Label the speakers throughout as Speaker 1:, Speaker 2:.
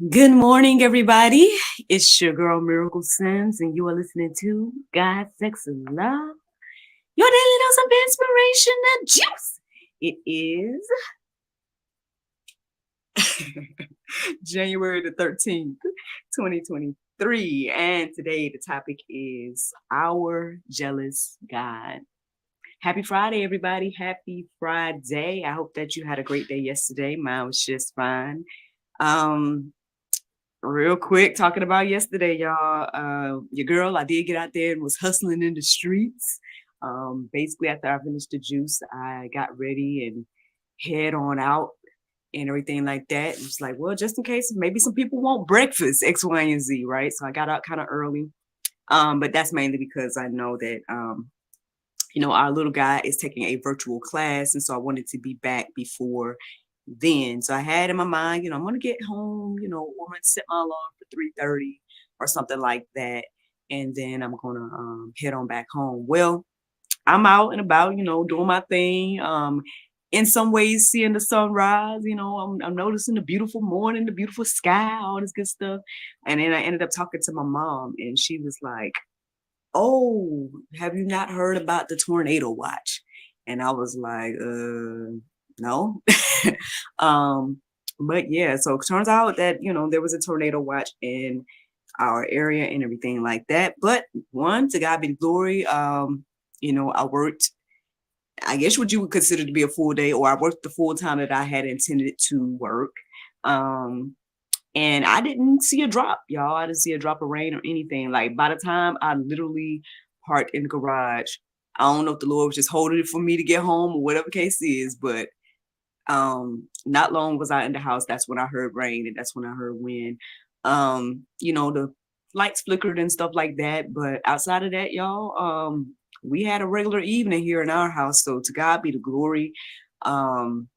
Speaker 1: Good morning, everybody. It's your girl Miracle Sims, and you are listening to God, Sex, and Love, your daily dose of inspiration and juice. It is January the 13th, 2023, and today the topic is Our Jealous God. Happy Friday, everybody. Happy Friday. I hope that you had a great day yesterday. Mine was just fine. Um, Real quick, talking about yesterday, y'all. Your girl, I did get out there and was hustling in the streets. Basically, after I finished the juice, I got ready and head on out and everything like that. It was like, well, just in case, maybe some people want breakfast, X, Y, and Z, right? So I got out kind of early. But that's mainly because I know that our little guy is taking a virtual class, and so I wanted to be back before then. So I had in my mind, I'm gonna get home, I'm gonna set my alarm for 3:30 or something like that, and then I'm gonna head on back home. Well, I'm out and about, doing my thing. In some ways, seeing the sunrise, I'm noticing the beautiful morning, the beautiful sky, all this good stuff. And then I ended up talking to my mom, and she was like, "Oh, have you not heard about the tornado watch?" And I was like, no. um, but yeah, so it turns out that, there was a tornado watch in our area and everything like that. But one, to God be the glory. I worked, I guess what you would consider to be a full day, or I worked the full time that I had intended to work. Um, and I didn't see a drop, y'all. I didn't see a drop of rain or anything. Like by the time I literally parked in the garage, I don't know if the Lord was just holding it for me to get home or whatever case is, but not long was I in the house. That's when I heard rain and that's when I heard wind. The lights flickered and stuff like that. But outside of that, y'all, we had a regular evening here in our house. So to God be the glory. Um,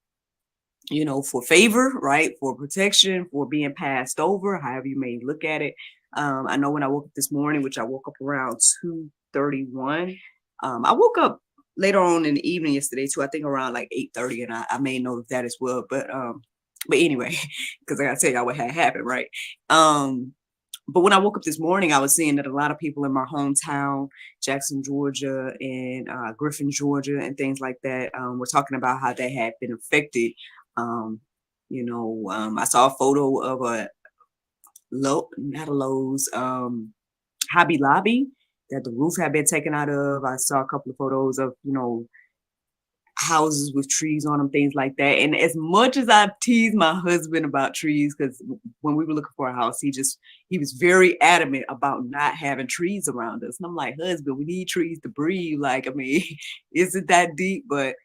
Speaker 1: for favor, right? For protection, for being passed over, however you may look at it. I know when I woke up this morning, which I woke up around 2:31. I woke up later on in the evening yesterday too. I think around like 8:30, and I may know that as well. But anyway, because I gotta tell y'all what had happened, right? But when I woke up this morning, I was seeing that a lot of people in my hometown, Jackson, Georgia, and Griffin, Georgia, and things like that, were talking about how they had been affected. I saw a photo of a not a Lowe's, Hobby Lobby that the roof had been taken out of. I saw a couple of photos of, houses with trees on them, things like that. And as much as I've teased my husband about trees, because when we were looking for a house, he was very adamant about not having trees around us. And I'm like, husband, we need trees to breathe. Like, I mean, is it that deep? But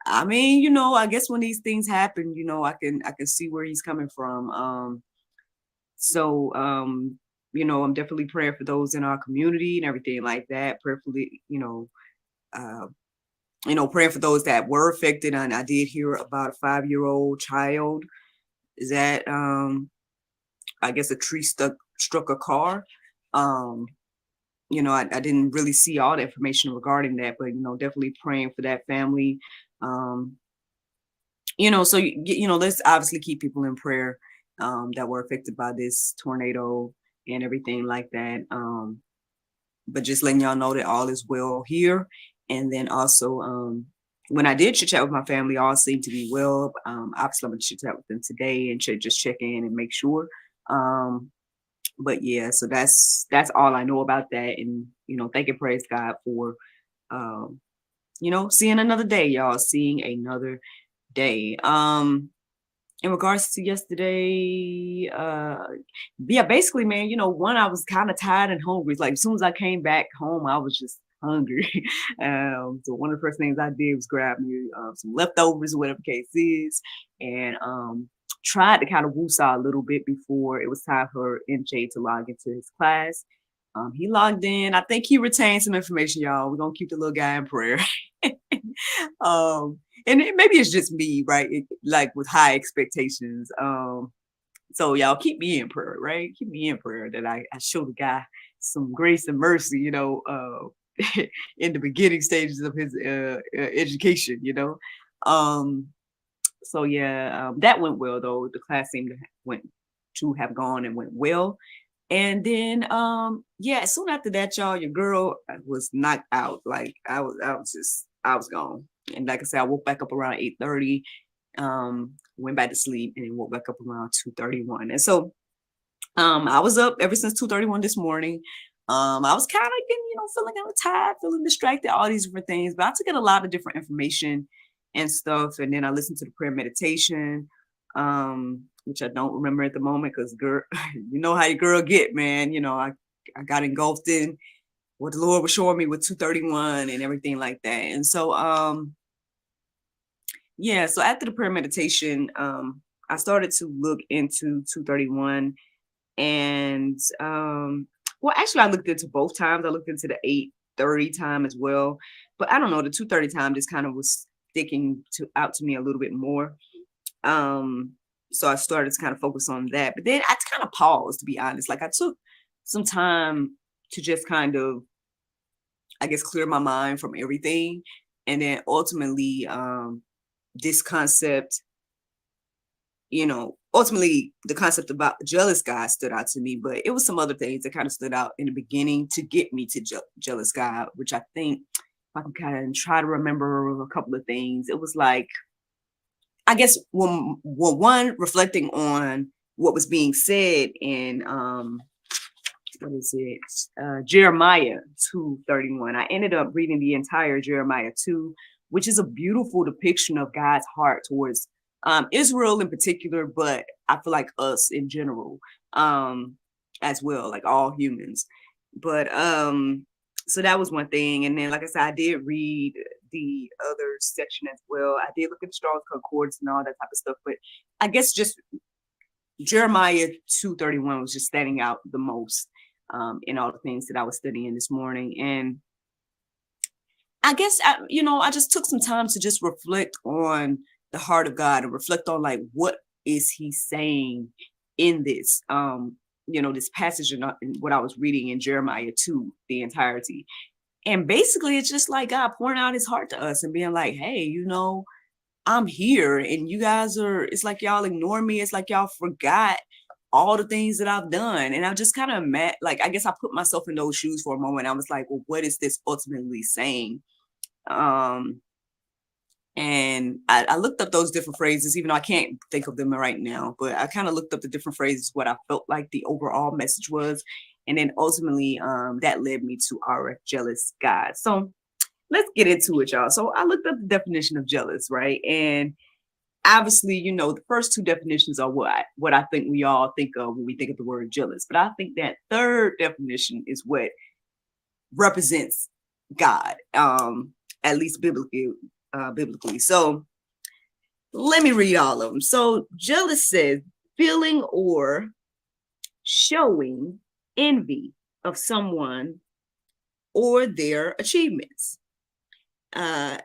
Speaker 1: I mean, I guess when these things happen, I can see where he's coming from. So I'm definitely praying for those in our community and everything like that. Prayerfully, uh, praying for those that were affected. And I did hear about a 5-year-old child that I guess a tree struck a car. Um, I didn't really see all the information regarding that, but definitely praying for that family. Um, so let's obviously keep people in prayer that were affected by this tornado and everything like that. But just letting y'all know that all is well here. And then also, when I did chit chat with my family, all seemed to be well. Obviously, I'm gonna chit chat with them today and just check in and make sure. But yeah, so that's all I know about that. And thank and praise God for um, seeing another day, y'all. Seeing another day. In regards to yesterday, yeah, basically, man, one, I was kind of tired and hungry. Like as soon as I came back home, I was just hungry. So one of the first things I did was grab me some leftovers, whatever the case is, and tried to kind of woosah a little bit before it was time for MJ to log into his class. He logged in. I think he retained some information, y'all. We're gonna keep the little guy in prayer. And maybe it's just me, right? Like with high expectations. So y'all keep me in prayer, right? Keep me in prayer that I show the guy some grace and mercy, in the beginning stages of his education. Um, so yeah, that went well though. The class seemed to went to have gone and went well. And then yeah, soon after that, y'all, your girl was knocked out. Like I was gone. And like I said, I woke back up around 8:30, went back to sleep, and then woke back up around 2:31. And so I was up ever since 2:31 this morning. I was kind of getting, feeling kind of tired, feeling distracted, all these different things. But I took in a lot of different information and stuff. And then I listened to the prayer meditation, which I don't remember at the moment because girl, you know how your girl get, man. I got engulfed in what the Lord was showing me with 2:31 and everything like that. And so yeah, so after the prayer meditation, I started to look into 2:31. And well, actually I looked into both times. I looked into the 8:30 time as well. But I don't know, the 2:30 time just kind of was sticking out to me a little bit more. So I started to kind of focus on that. But then I kind of paused, to be honest. Like I took some time to just kind of, I guess, clear my mind from everything. And then ultimately, this concept, ultimately the concept about the jealous God stood out to me, but it was some other things that kind of stood out in the beginning to get me to jealous God, which I think if I can kind of try to remember a couple of things. It was like, I guess one reflecting on what was being said in what is it? Jeremiah 2:31. I ended up reading the entire Jeremiah 2, which is a beautiful depiction of God's heart towards Israel in particular, but I feel like us in general as well, like all humans. But so that was one thing. And then, like I said, I did read the other section as well. I did look at the Strong's Concordance and all that type of stuff, but I guess just Jeremiah 2:31 was just standing out the most in all the things that I was studying this morning. And I guess I just took some time to just reflect on the heart of God and reflect on like what is He saying in this this passage and what I was reading in Jeremiah 2, the entirety. And basically it's just like God pouring out His heart to us and being like, hey, I'm here and you guys it's like y'all ignore me. It's like y'all forgot all the things that I've done. And I just kind of I guess I put myself in those shoes for a moment. I was like, well, what is this ultimately saying? And I looked up those different phrases, even though I can't think of them right now, but I kind of looked up the different phrases, what I felt like the overall message was. And then ultimately, that led me to our jealous God. So let's get into it, y'all. So I looked up the definition of jealous, right? And obviously, the first two definitions are what I think we all think of when we think of the word jealous. But I think that third definition is what represents God, at least biblically. So let me read all of them. So jealous says feeling or showing envy of someone or their achievements and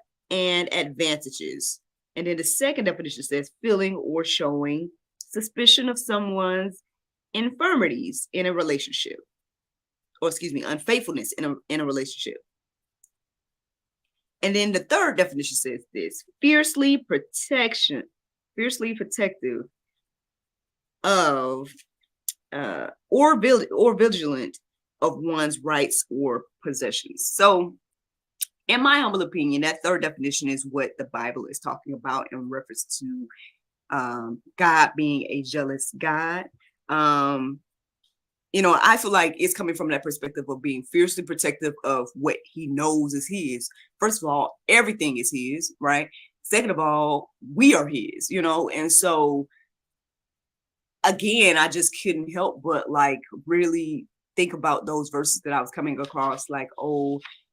Speaker 1: advantages. And then the second definition says feeling or showing suspicion of someone's infirmities in a relationship, or unfaithfulness in a relationship. And then the third definition says this: fiercely protective of or vigilant of one's rights or possessions. So in my humble opinion, that third definition is what the Bible is talking about in reference to God being a jealous God. I feel like it's coming from that perspective of being fiercely protective of what He knows is His. First of all, everything is His, right? Second of all, we are His, and so again, I just couldn't help but like really think about those verses that I was coming across, like,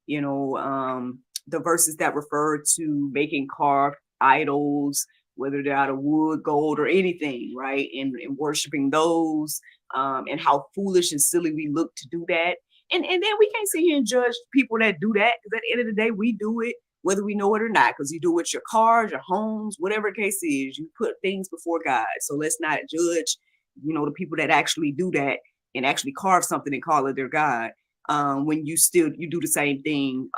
Speaker 1: the verses that refer to making carved idols, whether they're out of wood, gold, or anything, right? And worshiping those, and how foolish and silly we look to do that. And then we can't sit here and judge people that do that, because at the end of the day, we do it whether we know it or not, because you do it with your cars, your homes, whatever the case is. You put things before God. So let's not judge, the people that actually do that and actually carve something and call it their God, when you do the same thing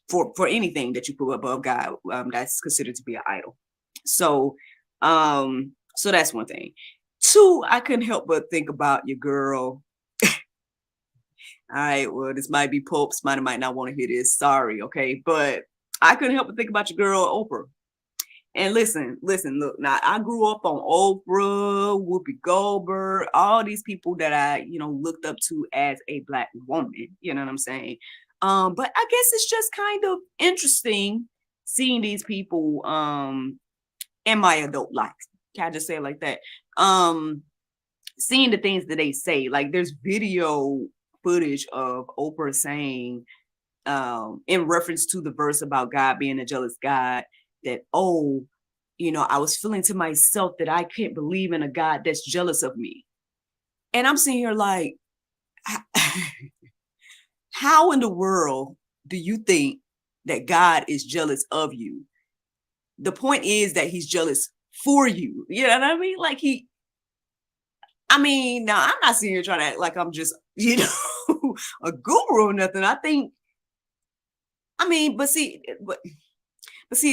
Speaker 1: for anything that you put above God, that's considered to be an idol. So so that's one thing. two, I couldn't help but think about your girl. All right, well, this might be Pope. Somebody might not want to hear this. Sorry, okay? But I couldn't help but think about your girl, Oprah. And listen, look, now I grew up on Oprah, Whoopi Goldberg, all these people that I, looked up to as a Black woman. You know what I'm saying? But I guess it's just kind of interesting seeing these people in my adult life. Can I just say it like that? Seeing the things that they say, like there's video footage of Oprah saying, in reference to the verse about God being a jealous God, that, I was feeling to myself that I can't believe in a God that's jealous of me. And I'm sitting here like, how in the world do you think that God is jealous of you? The point is that he's jealous for you. You know what I mean? Like now I'm not sitting here trying to act like I'm just, a guru or nothing. I think, but see,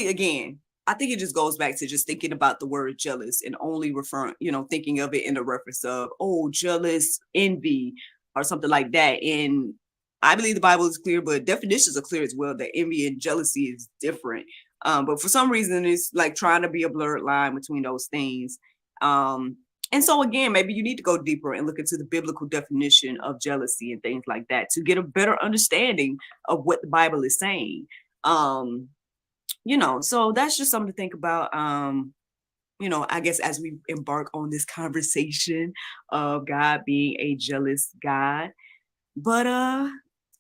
Speaker 1: again, I think it just goes back to just thinking about the word jealous and only referring, thinking of it in the reference of, jealous, envy, or something like that. And I believe the Bible is clear, but definitions are clear as well, that envy and jealousy is different. But for some reason, it's like trying to be a blurred line between those things. And so again, maybe you need to go deeper and look into the biblical definition of jealousy and things like that to get a better understanding of what the Bible is saying. So that's just something to think about. I guess as we embark on this conversation of God being a jealous God. But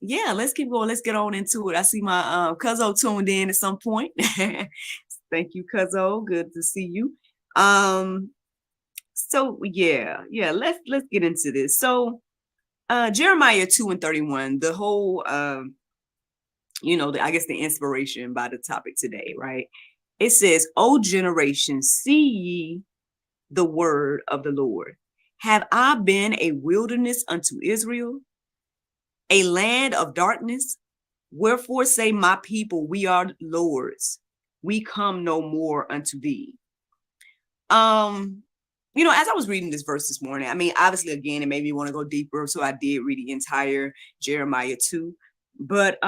Speaker 1: yeah, let's keep going. Let's get on into it. I see my Cuzzo tuned in at some point. Thank you, Cuzzo. Good to see you. So yeah, let's get into this. So Jeremiah 2:31, the whole I guess the inspiration by the topic today, right? It says, "O generation, see ye the word of the Lord. Have I been a wilderness unto Israel, a land of darkness? Wherefore say my people, we are lords. We come no more unto thee." As I was reading this verse this morning, obviously, again, it made me want to go deeper. So I did read the entire Jeremiah 2. But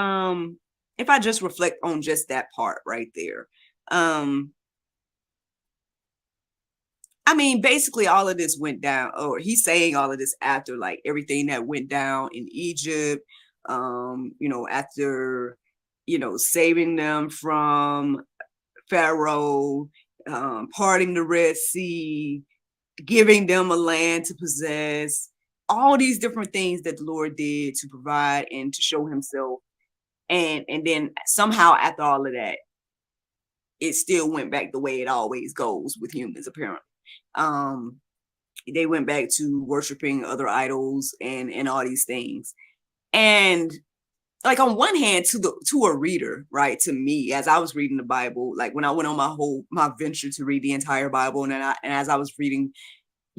Speaker 1: if I just reflect on just that part right there, basically all of this went down, or he's saying all of this after like everything that went down in Egypt, after, saving them from Pharaoh, parting the Red Sea, giving them a land to possess, all these different things that the Lord did to provide and to show himself. And then somehow after all of that, it still went back the way it always goes with humans, apparently. They went back to worshiping other idols and all these things. And like on one hand, to a reader, right, to me, as I was reading the Bible, like when I went on my venture to read the entire Bible, and as I was reading,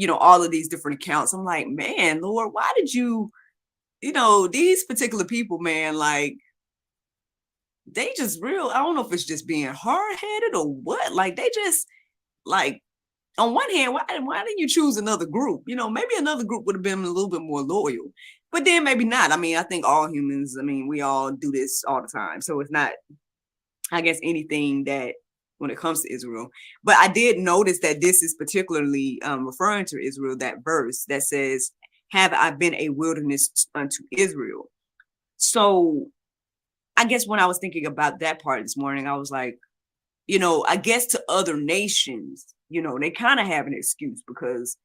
Speaker 1: all of these different accounts, I'm like, man, Lord, why did you, these particular people, man, like they just real, I don't know if it's just being hard-headed or what, like they just like, on one hand, why didn't you choose another group? Maybe another group would have been a little bit more loyal, but then maybe not. I think all humans, we all do this all the time. So it's not, I guess, anything that when it comes to Israel. But I did notice that this is particularly referring to Israel, that verse that says, "Have I been a wilderness unto Israel?" So I guess when I was thinking about that part this morning, I was like, I guess to other nations, they kind of have an excuse because,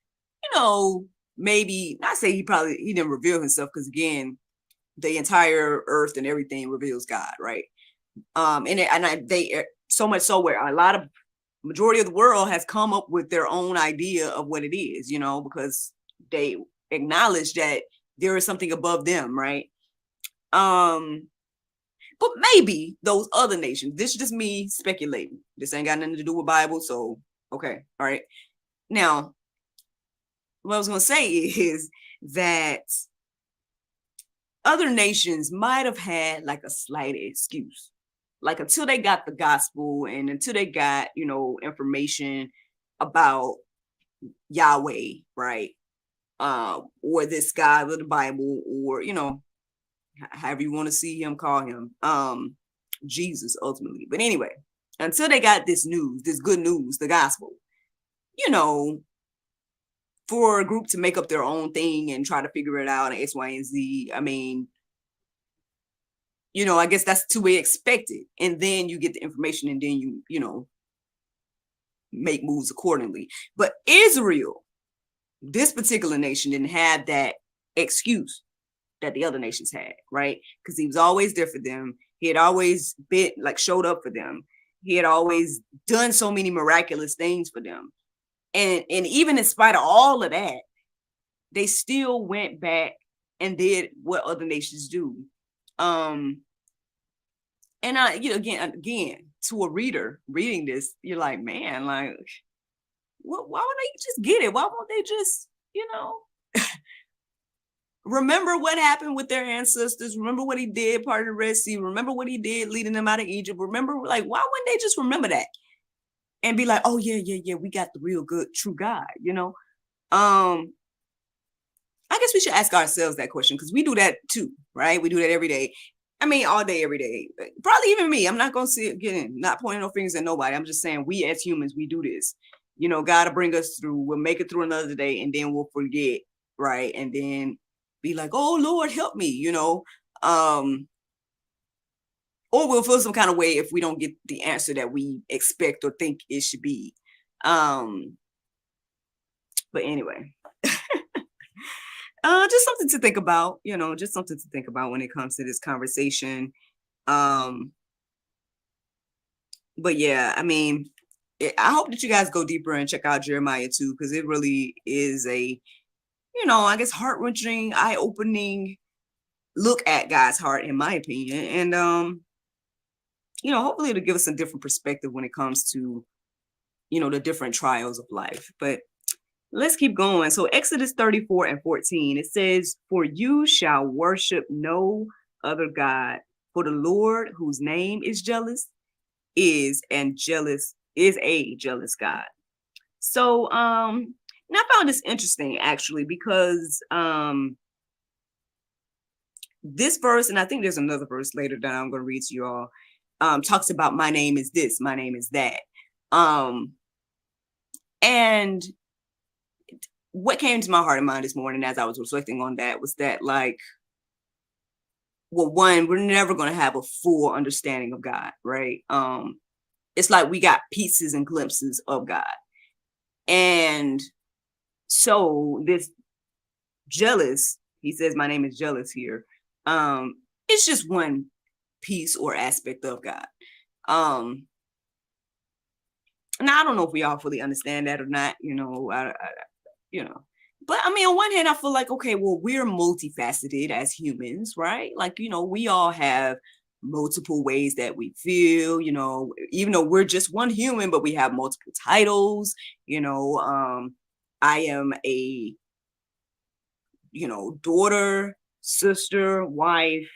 Speaker 1: maybe not say he didn't reveal himself, because again, the entire earth and everything reveals God, right? They so much so where majority of the world has come up with their own idea of what it is, because they acknowledge that there is something above them, right? But maybe those other nations, this is just me speculating. This ain't got nothing to do with Bible. So, okay. All right. Now, what I was going to say is that other nations might have had like a slight excuse, like until they got the gospel and until they got, information about Yahweh, right? Or this God of the Bible, or however you want to see him, call him, Jesus ultimately. But anyway, until they got this news, this good news, the gospel, you know, for a group to make up their own thing and try to figure it out and X, Y, and Z. I mean, I guess that's to be expected. And then you get the information and then you make moves accordingly. But Israel, this particular nation, didn't have that excuse that the other nations had, right? Because he was always there for them. He had always been showed up for them. He had always done so many miraculous things for them. And even in spite of all of that, they still went back and did what other nations do. And again, to a reader reading this, you're like, man, why won't they just get it? Why won't they just, remember what happened with their ancestors? Remember what he did part of the Red Sea? Remember what he did leading them out of Egypt? Remember, why wouldn't they just remember that and be like, oh yeah, we got the real good, true God, I guess we should ask ourselves that question, because we do that too, right? We do that every day. I mean, all day, every day. Probably even me. I'm not going to see it again, not pointing no fingers at nobody. I'm just saying, we as humans, we do this. God will bring us through. We'll make it through another day, and then we'll forget, right? And then be like, oh, Lord, help me, or we'll feel some kind of way if we don't get the answer that we expect or think it should be. But anyway. Just something to think about, just something to think about when it comes to this conversation. But yeah, I mean, I hope that you guys go deeper and check out Jeremiah too, because it really is a, I guess, heart-wrenching, eye-opening look at God's heart, in my opinion. And, hopefully it'll give us a different perspective when it comes to, the different trials of life. But let's keep going. So Exodus 34:14, it says, for you shall worship no other God, for the Lord, whose name is jealous, is a jealous God. So and I found this interesting, actually, because this verse, and I think there's another verse later that I'm going to read to you all, talks about my name is this, my name is that. And what came to my heart and mind this morning as I was reflecting on that was that, one, we're never going to have a full understanding of God, right? It's like we got pieces and glimpses of God. And so this jealous, he says, my name is jealous here. It's just one piece or aspect of God. Now I don't know if we all fully understand that or not, but I mean, on one hand, I feel like, okay, well, we're multifaceted as humans, right? We all have multiple ways that we feel, even though we're just one human, but we have multiple titles, I am a, daughter, sister, wife,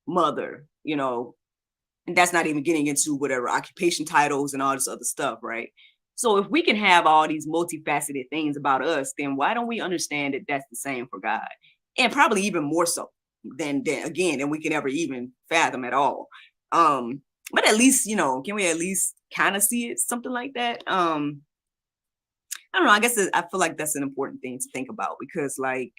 Speaker 1: mother, and that's not even getting into whatever occupation titles and all this other stuff, right? So if we can have all these multifaceted things about us, then why don't we understand that that's the same for God? And probably even more so than we can ever even fathom at all. But at least, can we at least kind of see it, something like that? I don't know. I guess I feel like that's an important thing to think about, because I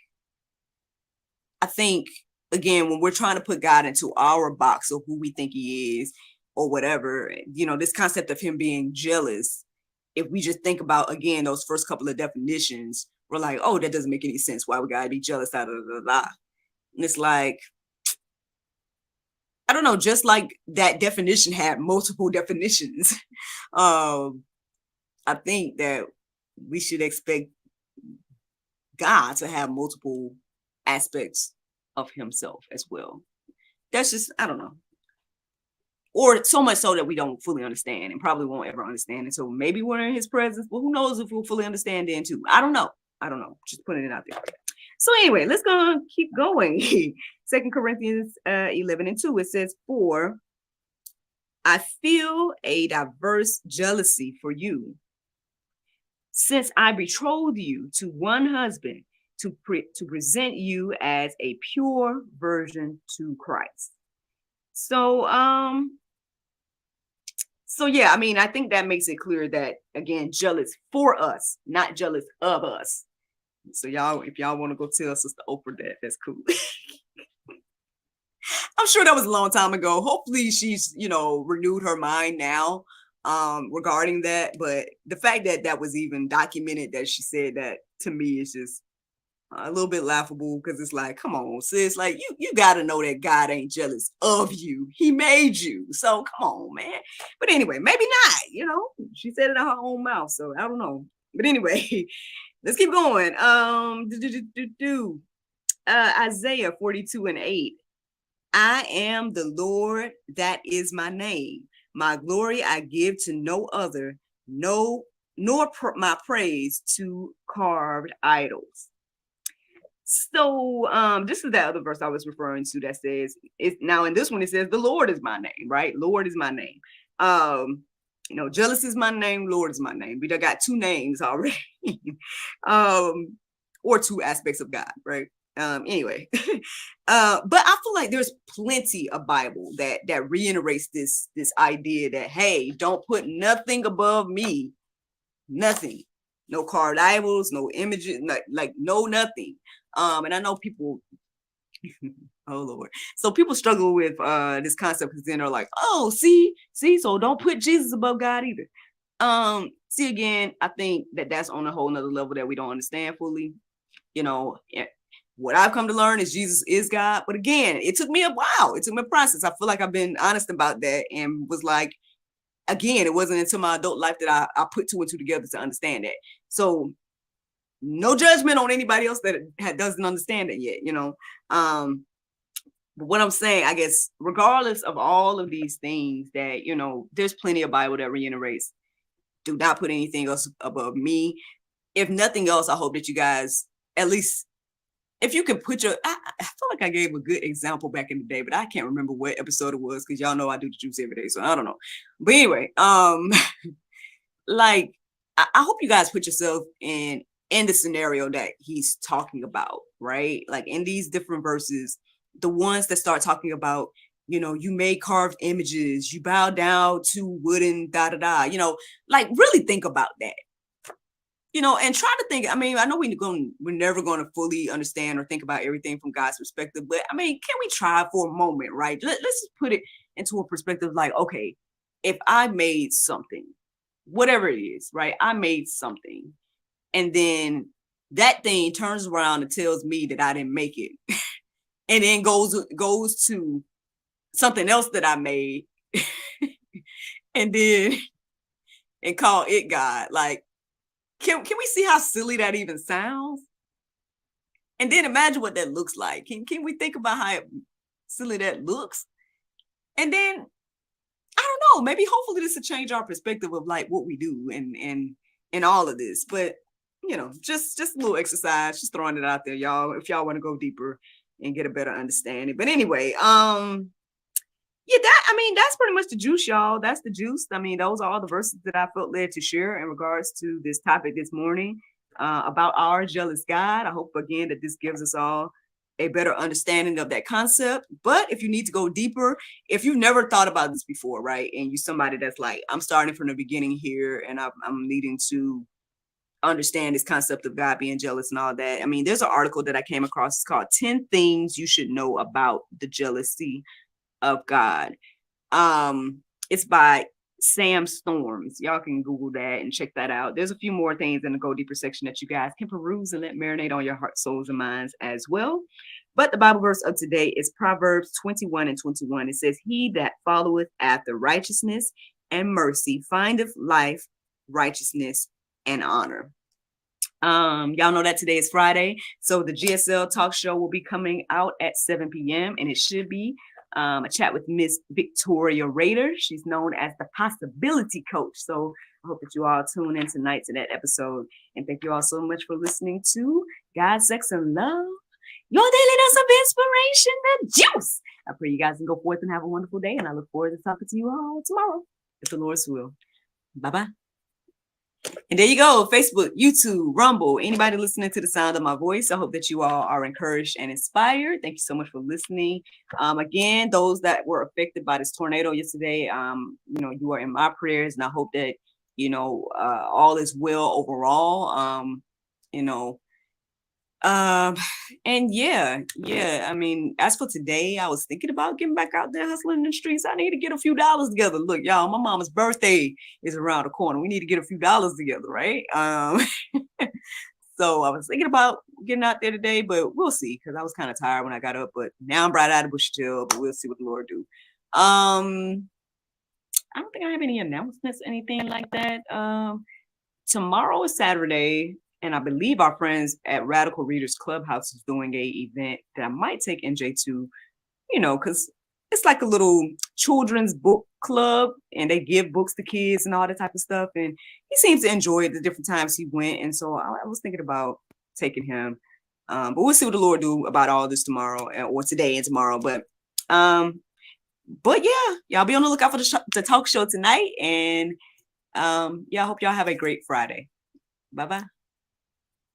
Speaker 1: think, again, when we're trying to put God into our box of who we think he is or whatever, this concept of him being jealous, if we just think about, again, those first couple of definitions, we're like, oh, that doesn't make any sense. Why we gotta be jealous out of the. And it's like, I don't know, just like that definition had multiple definitions. I think that we should expect God to have multiple aspects of himself as well. That's just, I don't know. Or so much so that we don't fully understand and probably won't ever understand it. So maybe we're in his presence. Well, who knows if we'll fully understand then too. I don't know. Just putting it out there. So anyway, let's keep going. 2 Corinthians 11:2, it says, for I feel a diverse jealousy for you, since I betrothed you to one husband to present you as a pure virgin to Christ. So, yeah, I mean, I think that makes it clear that, again, jealous for us, not jealous of us. So y'all, if y'all want to go tell Sister Oprah that, that's cool. I'm sure that was a long time ago. Hopefully she's, renewed her mind now regarding that. But the fact that that was even documented, that she said that, to me is just a little bit laughable, because it's like, come on, sis, like you got to know that God ain't jealous of you. He made you. So come on, man. But anyway, maybe not, she said it out her own mouth. So I don't know. But anyway, let's keep going. Isaiah 42:8. I am the Lord, that is my name. My glory I give to no other, nor my praise to carved idols. So this is that other verse I was referring to that says, now in this one it says, the Lord is my name, right? Lord is my name. Jealous is my name, Lord is my name. We done got two names already. Or two aspects of God, right? Anyway, but I feel like there's plenty of Bible that reiterates this idea that, hey, don't put nothing above me, nothing, no carved idols, no images, like no nothing. And I know people, oh Lord, so people struggle with this concept, because then they're like, oh, see, so don't put Jesus above God either. See, again, I think that's on a whole nother level that we don't understand fully. What I've come to learn is Jesus is God. But again, it took me a while. It took me a process. I feel like I've been honest about that, and was like, again, it wasn't until my adult life that I put two and two together to understand that. So no judgment on anybody else that doesn't understand it yet, But what I'm saying, I guess, regardless of all of these things, that, there's plenty of Bible that reiterates, do not put anything else above me. If nothing else, I hope that you guys, at least, if you can put I feel like I gave a good example back in the day, but I can't remember what episode it was, because y'all know I do the juice every day, so I don't know. But anyway, like, I hope you guys put yourself in the scenario that he's talking about, right? Like in these different verses, the ones that start talking about, you made carved images, you bow down to wooden like really think about that. And try to think, I mean, I know we're never going to fully understand or think about everything from God's perspective, but I mean, can we try for a moment, right? Let's just put it into a perspective like, okay, if I made something, whatever it is, right? I made something, and then that thing turns around and tells me that I didn't make it, and then goes to something else that I made, and then and call it God. Like, can we see how silly that even sounds? And then imagine what that looks like. Can we think about how silly that looks? And then, I don't know, maybe hopefully this will change our perspective of like what we do and all of this. But just a little exercise, just throwing it out there, y'all, if y'all want to go deeper and get a better understanding. But anyway, yeah, that's pretty much the juice, y'all. That's the juice. I mean, those are all the verses that I felt led to share in regards to this topic this morning, about our jealous God. I hope, again, that this gives us all a better understanding of that concept. But if you need to go deeper, if you've never thought about this before, right, and you're somebody that's like, I'm starting from the beginning here, and I'm needing to understand this concept of God being jealous and all that. I mean, there's an article that I came across. It's called 10 Things You Should Know About the Jealousy of God. It's by Sam Storms. Y'all can Google that and check that out. There's a few more things in the Go Deeper section that you guys can peruse and let marinate on your heart, souls, and minds as well. But the Bible verse of today is Proverbs 21:21. It says, he that followeth after righteousness and mercy findeth life, righteousness, and honor. Y'all know that today is Friday, so the GSL talk show will be coming out at 7 p.m. and it should be a chat with Miss Victoria Rader. She's known as the Possibility Coach. So I hope that you all tune in tonight to that episode. And thank you all so much for listening to God, Sex, and Love, your daily dose of inspiration, the juice. I pray you guys can go forth and have a wonderful day. And I look forward to talking to you all tomorrow, if the Lord's will. Bye-bye. And there you go, Facebook, YouTube, Rumble, anybody listening to the sound of my voice. I hope that you all are encouraged and inspired. Thank you so much for listening. Again, those that were affected by this tornado yesterday, you are in my prayers, and I hope that, all is well overall. You know, and yeah. I mean, as for today, I was thinking about getting back out there hustling in the streets. I need to get a few dollars together. Look, y'all, my mama's birthday is around the corner. We need to get a few dollars together, right? So I was thinking about getting out there today, but we'll see, because I was kind of tired when I got up. But now I'm bright eyed and bushy tailed, but we'll see what the Lord do. I don't think I have any announcements, anything like that. Tomorrow is Saturday, and I believe our friends at Radical Readers Clubhouse is doing a event that I might take NJ to, because it's like a little children's book club, and they give books to kids and all that type of stuff. And he seems to enjoy it the different times he went. And so I was thinking about taking him. But we'll see what the Lord do about all this tomorrow, or today and tomorrow. But yeah, y'all be on the lookout for the talk show tonight. And I hope y'all have a great Friday. Bye-bye.